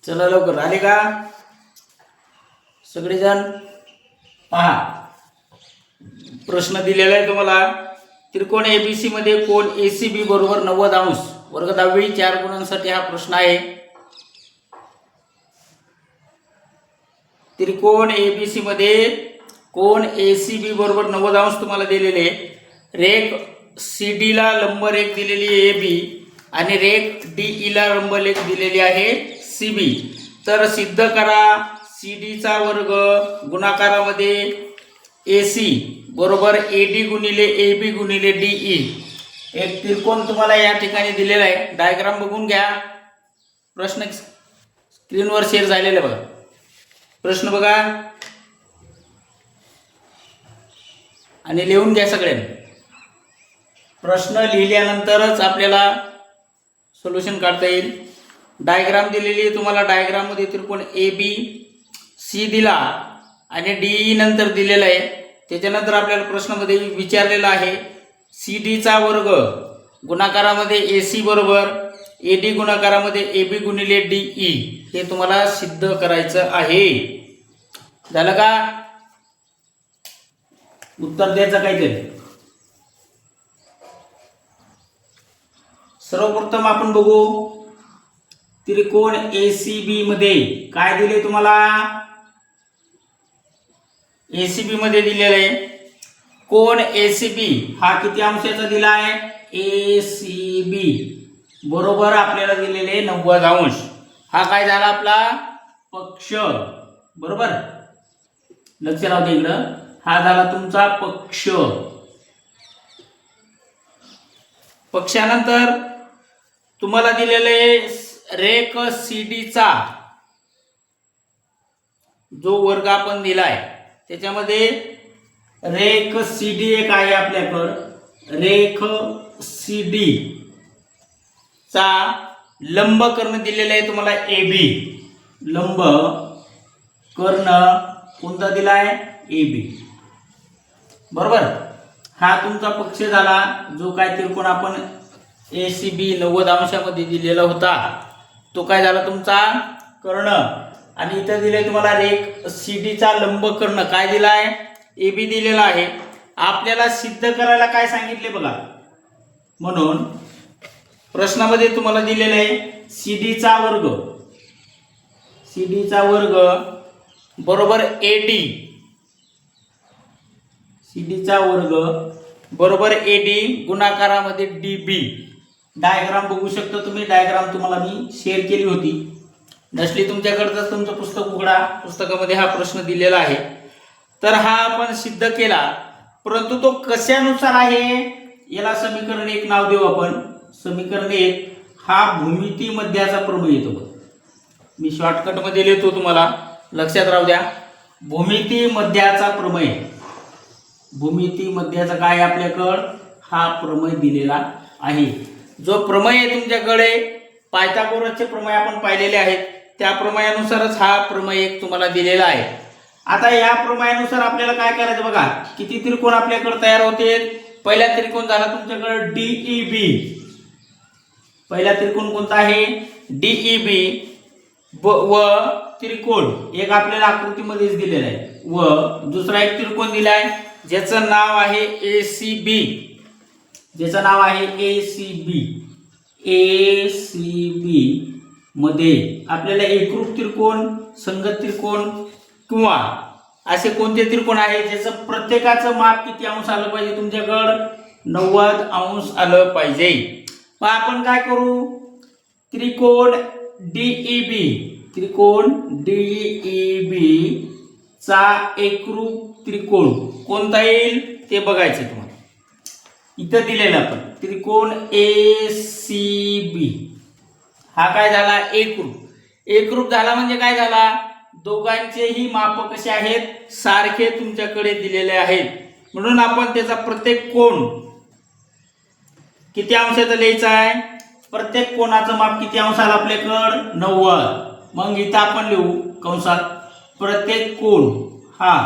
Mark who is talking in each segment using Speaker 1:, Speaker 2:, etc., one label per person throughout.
Speaker 1: चला लवकर आले का सगळेजण? पहा, प्रश्न दिलेला आहे तुम्हाला. त्रिकोण एबीसी मध्ये कोण एसीबी बरोबर 90 अंश. वर्ग 10वी 4 गुणांसाठी हा प्रश्न आहे. त्रिकोण एबीसी मध्ये कोण एसीबी बरोबर 90 अंश तुम्हाला दिलेले. रेख सीडी ला लंब रेख दिलेली आहे एबी आणि रेख डीई ला लंब रेख दिलेली आहे सीबी. तर सिद्ध करा सीडी चा वर्ग गुणाकारामध्ये एसी बरोबर एडी गुणिले एबी गुणिले डीई. एक त्रिकोण तुम्हाला या ठिकाणी दिलेला आहे. डायग्राम बघून घ्या. प्रश्न स्क्रीनवर शेअर झालेला बघा. प्रश्न बघा आणि लिहून घ्या सगळ्यांनी. प्रश्न लिहिल्यानंतरच आपल्याला सोल्युशन काढता येईल. डायग्राम दिलेली आहे तुम्हाला. डायग्राम मध्ये त्रिकोण ए बी सी दिला आणि डीई नंतर दिलेला आहे. त्याच्यानंतर आपल्याला प्रश्नामध्ये विचारलेला आहे सी डी चा वर्ग गुणाकारामध्ये एसी बरोबर एडी गुणाकारामध्ये एबी गुणिले डीई. हे तुम्हाला सिद्ध करायचं आहे. झालं का? उत्तर द्यायचं काहीतरी. सर्वप्रथम आपण बघू त्रिकोण एसीबी मध्ये काय दिले तुम्हाला. एसीबी मध्ये दिलेलं आहे कोण एसीबी हा किती अंशाचा दिला आहे. एसीबी बरोबर आपल्याला दिलेले 90 अंश. हा काय झाला आपला पक्ष. बरोबर, लक्ष राहू दे इकडं. हा झाला तुमचा पक्ष. पक्षानंतर तुम्हाला दिलेले रेख सीडीचा जो वर्ग आपण दिलाय त्याच्यामध्ये रेख सीडी एक आहे आपल्याकडं. रेख सीडी चा लंब कर्ण दिलेला आहे तुम्हाला एबी. लंब कर्ण कोणता दिलाय एबी. बरोबर, हा तुमचा पक्ष झाला. जो काय त्रिकोण आपण एसीबी 90 अंशामध्ये दिलेला होता तो काय झाला तुमचा कर्ण. आणि इथं दिले तुम्हाला रेख सीडी चा लंब कर्ण काय दिलाय एबी दिलेला आहे. आपल्याला सिद्ध करायला काय सांगितले बघा. म्हणून प्रश्नामध्ये तुम्हाला दिलेला आहे सीडी चा वर्ग. सीडी चा वर्ग बरोबर एडी. सीडी चा वर्ग बरोबर एडी गुणाकारामध्ये डीबी. डायग्राम बघू शकता तुम्ही. डायग्राम तुम्हाला मी शेअर केली होती. नसली तुमच्याकडचं तुमचं पुस्तक उघडा. पुस्तकामध्ये हा प्रश्न दिलेला आहे. तर हा आपण सिद्ध केला. परंतु तो कशानुसार आहे याला समीकरण 1 नाव देऊ आपण. समीकरण 1 हा भूमिती मध्याचा प्रमेय येतो. मी शॉर्टकट मध्ये लिहितो तुम्हाला लक्षात राहू द्या. भूमिती मध्याचा प्रमेय. भूमिती मध्याचा काय आपल्याकडं हा प्रमेय दिलेला आहे. जो प्रमेय तुमच्याकडे पायथागोरसचे प्रमेय आपण पाहिलेले आहेत त्या प्रमेयानुसारच हा प्रमेय एक तुम्हाला दिलेला आहे. आता या प्रमेयानुसार आपल्याला काय करायचं बघा. किती त्रिकोण आपल्याकडे तयार होते. पहिला त्रिकोण झाला तुमच्याकडे डीईबी. पहिला त्रिकोण कोणता आहे डीईबी. व त्रिकोण एक आपल्याला आकृतीमध्येच दिलेला आहे. व दुसरा एक त्रिकोण दिलाय ज्याचं नाव आहे एसीबी. ज्याचं नाव आहे एसीबी. एसीबी मध्ये आपल्याला एकरूप त्रिकोण संगत त्रिकोण किंवा असे कोणते त्रिकोण आहे ज्याचं प्रत्येकाचं माप किती अंश आलं पाहिजे तुमच्याकडं 90 अंश आलं पाहिजे. मग आपण काय करू त्रिकोण डीईबी. त्रिकोण डीईबी चा एकरूप त्रिकोण कोणता येईल ते बघायचं तुम्हाला. इथं दिलेलं आपण त्रिकोण एसीबी हा काय झाला एकरूप. एकरूप झाला म्हणजे काय झाला दोघांचेही माप कसे आहेत सारखे तुमच्याकडे दिलेले आहेत. म्हणून आपण त्याचा प्रत्येक कोण किती अंशाचा लिहायचा आहे. प्रत्येक कोणाचं माप किती अंश आलं आपल्याकडं 90. मग इथं आपण लिहू कंसात प्रत्येक कोण हा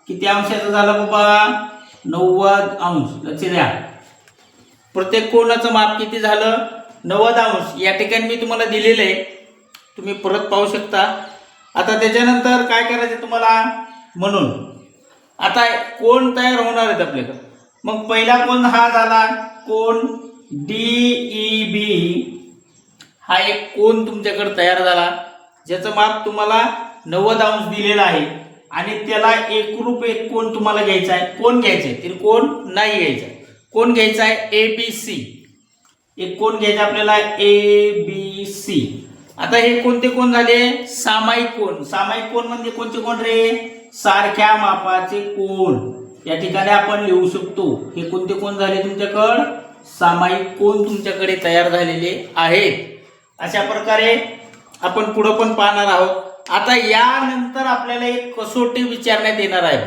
Speaker 1: किती अंशाचा झाला बाबा 90 अंश. लक्ष द्या प्रत्येक कोणाचं माप किती झालं 90 अंश. या ठिकाणी मी तुम्हाला दिलेलं आहे तुम्ही परत पाहू शकता. आता त्याच्यानंतर काय करायचं तुम्हाला, म्हणून आता कोण तयार होणार आहेत आपल्याकडे. मग पहिला कोण हा झाला, कोण DEB हा एक कोण तुमच्याकडे तयार झाला, ज्याचं माप तुम्हाला 90 अंश दिलेलं आहे आणि त्याला एकरूप एक कोण तुम्हाला घ्यायचा आहे. कोण घ्यायचा आहे, त्रिकोण नाही घ्यायचा आहे. कोण घ्यायचा आहे, ABC. एक कोण घ्यायचा आपल्याला ABC. आता हे कोणते कोण झाले, सामायिक कोण. सामायिक कोण म्हणजे कोणते कोण रे, सारख्या मापाचे कोण. या ठिकाणी आपण लिहू शकतो. हे कोणते कोण झाले तुमच्याकडे, सामायिक कोण तुमच्याकडे तयार झालेले आहेत. अशा प्रकारे आपण पुढे पण पाहणार आहोत. आता यानंतर आपल्याला एक कसोटी विचारण्यात येणार आहे.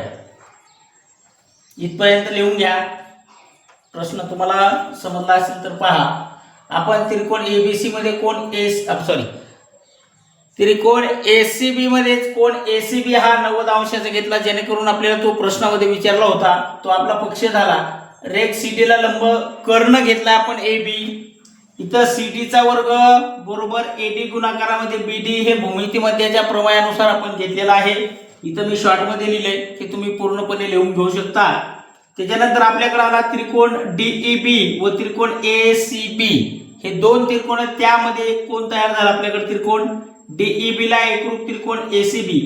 Speaker 1: इथपर्यंत लिहून घ्या. प्रश्न तुम्हाला समजला असेल तर पहा. आपण त्रिकोण ABC मध्ये कोण त्रिकोण ACB मध्येच कोण ACB हा 90 अंशाचा घेतला, जेणेकरून आपल्याला तो प्रश्नामध्ये विचारला होता. तो आपला पक्ष झाला. रेख CD ला लंब कर्ण घेतला आपण AB. इथं CD चा वर्ग बरोबर AD गुणाकारामध्ये BD हे भूमिती मध्याच्या प्रमेयानुसार आपण घेतलेला आहे. इथं मी शॉर्ट मध्ये लिहिले की तुम्ही पूर्णपणे लिहून घेऊ शकता. त्याच्यानंतर आपल्याकडे आला त्रिकोण DEB व त्रिकोण ACB. हे दोन त्रिकोण, त्यामध्ये एक कोण तयार झाला आपल्याकडे, त्रिकोण DEB ला एकरूप त्रिकोण ACB.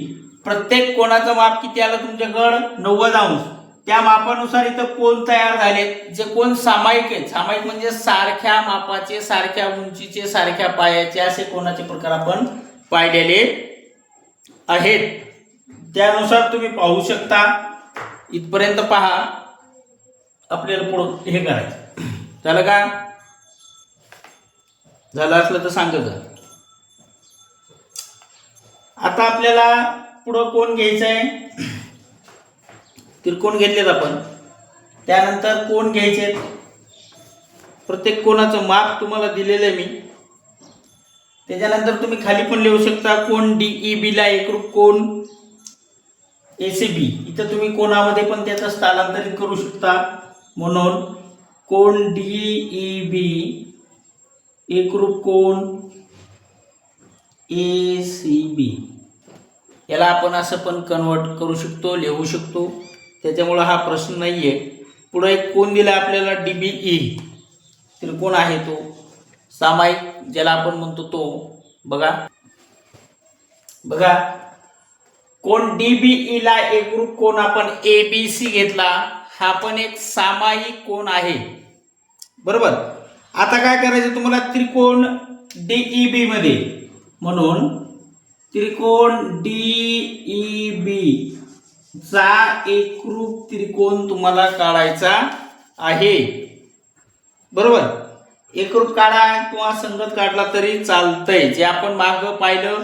Speaker 1: प्रत्येक कोणाचं माप किती आलं तुमच्याकडे, 90 अंश. त्या मापानुसार इथं कोण तयार झाले, जे कोण सामायिक आहेत. सामायिक म्हणजे सारख्या मापाचे, सारख्या उंचीचे, सारख्या पायाचे, असे कोणाचे प्रकार आपण पाहिलेले आहेत. त्यानुसार तुम्ही पाहू शकता. इथपर्यंत पहा. आपल्याला पुढे हे करायचं झालं का, झालं असलं तर सांगत. आता आपल्याला पुढं कोण घ्यायचं आहे, त्रिकोण घेतलेत आपण. त्यानंतर कोण घ्यायचे, प्रत्येक कोणाचं माप तुम्हाला दिलेलं आहे मी. त्याच्यानंतर तुम्ही खाली पण लिहू शकता कोण DEB ला एकरूप कोण ACB. इथं तुम्ही कोणामध्ये पण त्याचं स्थलांतरित करू शकता. म्हणून कोण DEB एकरूप कोण ACB. याला आपण असं पण कन्वर्ट करू शकतो, लिहू शकतो. त्याच्यामुळे हा प्रश्न नाहीये. पुढे एक कोण दिला आपल्याला DBE. त्रिकोण आहे तो सामायिक, ज्याला आपण म्हणतो तो. बघा कोण DBE ला एकरूप कोण आपण ABC घेतला. हा पण एक सामायिक कोण आहे, बरोबर. आता काय करायचं तुम्हाला, त्रिकोण DEB मध्ये, म्हणून त्रिकोण DEB चा एकरूप त्रिकोण तुम्हाला काढायचा आहे, बरोबर. एकरूप काढा किंवा संगत काढला तरी चालतंय. जे आपण मागं पाहिलं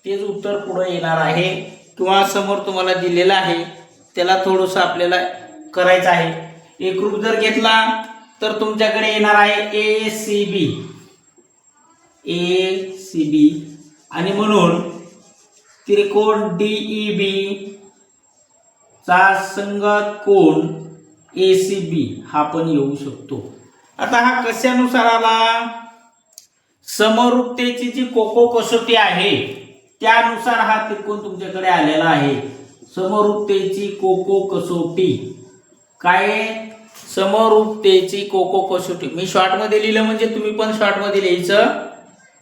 Speaker 1: तेच उत्तर पुढे येणार आहे, किंवा समोर तुम्हाला दिलेलं आहे त्याला थोडंसं आपल्याला करायचं आहे. एकरूप जर घेतला तर तुमच्याकडे येणार आहे ACB. आणि म्हणून त्रिकोण DEB चा संगत कोण ACB हा पण येऊ शकतो. आता हा कशानुसार आला, समरूपतेची जी कोको कसोटी आहे त्यानुसार हा त्रिकोण तुमच्याकडे आलेला आहे. समरूपतेची कोको कसोटी काय, समरूपतेची कोको कसोटी. मी शॉर्ट मध्ये लिहिलं म्हणजे तुम्ही पण शॉर्ट मध्ये लिहायचं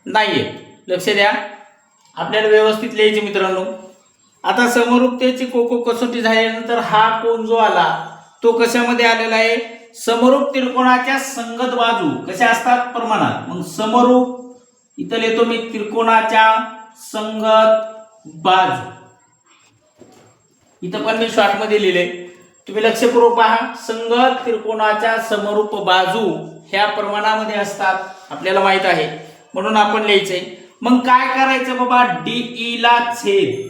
Speaker 1: नाहीये, लक्ष द्या. आपल्याला व्यवस्थित लिहायचे मित्रांनो. आता समरूपतेची कोको कसोटी झाल्यानंतर हा कोण जो आला तो कशामध्ये आलेला आहे, समरूप त्रिकोणाच्या संगत बाजू कशा असतात, प्रमाणात. मग समरूप इथं लिहितो मी त्रिकोणाच्या संगत बाजू. इथं पण मी शॉर्ट मध्ये लिहिले, तुम्ही लक्षपूर्वक पहा. संगत त्रिकोणाच्या समरूप बाजू ह्या प्रमाणामध्ये असतात, आपल्याला माहित आहे, म्हणून आपण लिहायचंय. मग काय करायचं बाबा, DE ला छेद.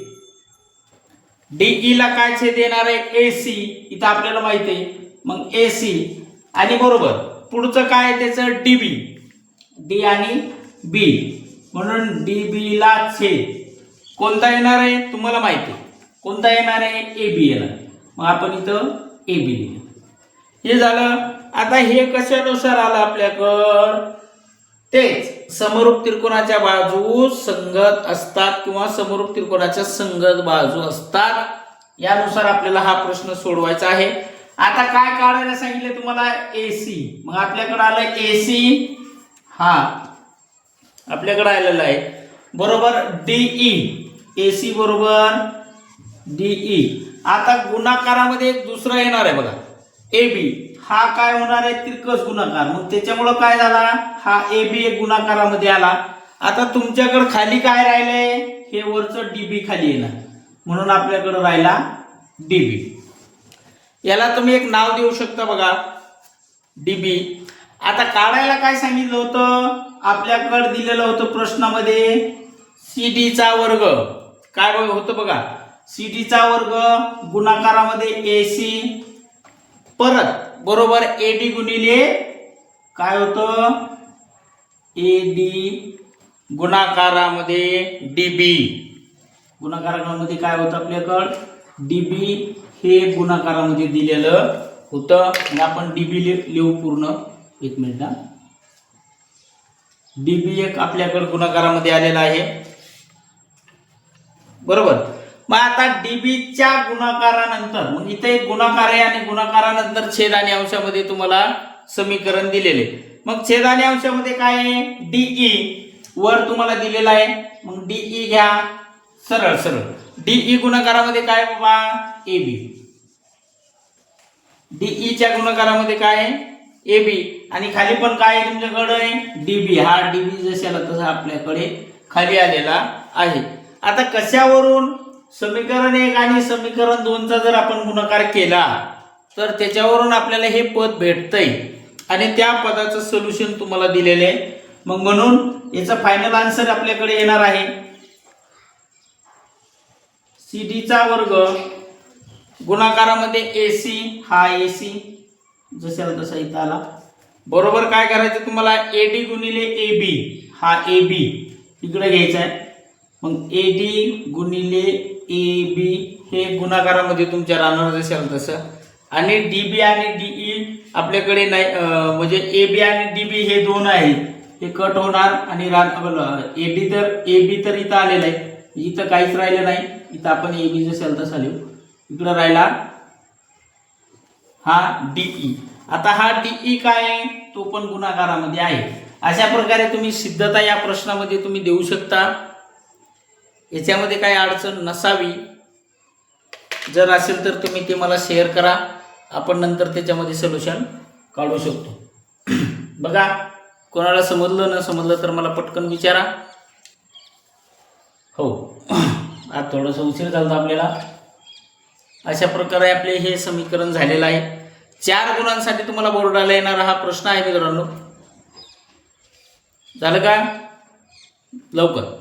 Speaker 1: DE ला काय छेद येणार आहे, AC. इथं आपल्याला माहित आहे. मग AC आणि बरोबर पुढचं काय त्याचं DB, D आणि B. म्हणून DB ला छेद कोणता येणार आहे तुम्हाला माहिती आहे, कोणता येणार आहे, AB येणार. मग आपण इथं AB लिहिलं. हे झालं. आता हे कशानुसार आलं आपल्याकडं, तेच समरूप त्रिकोणाच्या बाजू संगत असतात किंवा समरूप त्रिकोणाच्या संगत बाजू असतात, यानुसार आपल्याला हा प्रश्न सोडवायचा आहे. आता काय काढायला सांगितले तुम्हाला? AC. मग आपल्याकडे आलं AC, हा आपल्याकडे आलेला आहे बरोबर DE. AC बरोबर DE. आता गुणाकारामध्ये एक दुसरा येणार आहे बघा AB. हा काय होणार आहे? तिरकस गुणाकार. मग त्याच्यामुळे काय झाला? हा AB एक गुणाकारामध्ये आला. आता तुमच्याकडे खाली काय राहिले? हे वरचं DB खाली येणार, म्हणून आपल्याकडे राहिला DB. याला तुम्ही एक नाव देऊ शकता बघा DB. आता काढायला काय सांगितलं होतं? आपल्याकडे दिलेलं होतं प्रश्नामध्ये CD चा वर्ग. काय होतं बघा? CD चा वर्ग गुणाकारामध्ये AC परत बरोबर AD गुणिले काय होतं? AD गुणाकारामध्ये DB. गुणाकारामध्ये काय होतं आपल्याकडं? DB हे गुणाकारामध्ये दिलेलं होतं. मग आपण DB लिहू पूर्ण. एक मिनिट ना. DB एक आपल्याकडे गुणाकारामध्ये आलेला आहे बरोबर. मग आता DB च्या गुणाकारानंतर मग इथे एक गुणाकार आहे आणि गुणाकारानंतर छेद आणि अंशामध्ये तुम्हाला समीकरण दिलेले. मग छेद आणि अंशामध्ये काय आहे? DE वर तुम्हाला दिलेला आहे. मग DE घ्या सरळ सरळ. DE गुणाकारामध्ये काय बाबा? AB. DE च्या गुणाकारामध्ये काय आहे? AB. आणि खाली पण काय आहे तुमच्याकडे? DB. हा DB जशाला तसा आपल्याकडे खाली आलेला आहे. आता कशावरून? समीकरण 1 आणि समीकरण 2 चा जर आपण गुणाकार केला तर त्याच्यावरून आपल्याला हे पद भेटतंय आणि त्या पदाचं सोल्युशन तुम्हाला दिलेले आहे. मग म्हणून याचा फायनल आन्सर आपल्याकडे येणार आहे CD चा वर्ग गुणाकारामध्ये AC. हा AC जशाला तसा इथं आला बरोबर. काय करायचं तुम्हाला? AD गुणिले AB. हा AB इकडे घ्यायचा आहे. मग AD गुणिले AB हे गुणाकारामध्ये तुमच्या राहणार जशाला तसं. आणि DB आणि DE आपल्याकडे नाही, म्हणजे AB आणि DB हे दोन आहेत, हे कट होणार आणि AB तर इथं आलेलं आहे, इथं काहीच राहिलं नाही. इथं आपण AB जशाला तसा लिहू. इकडं राहिला हा DE. आता हा DE काय आहे? तो पण गुणाकारामध्ये आहे. अशा प्रकारे तुम्ही सिद्धता या प्रश्नामध्ये तुम्ही देऊ शकता. याच्यामध्ये काही अडचण नसावी. जर असेल तर तुम्ही ते मला शेअर करा, आपण नंतर त्याच्यामध्ये सोल्युशन काढू शकतो. बघा, कोणाला समजलं न समजलं तर मला पटकन विचारा. हो, आज थोडंसं उशीर झाला आपल्याला. अशा प्रकारे आपले हे समीकरण झालेलं आहे. 4 गुणांसाठी तुम्हाला बोर्डाला येणारा हा प्रश्न आहे मित्रांनो. झालं का? लवकर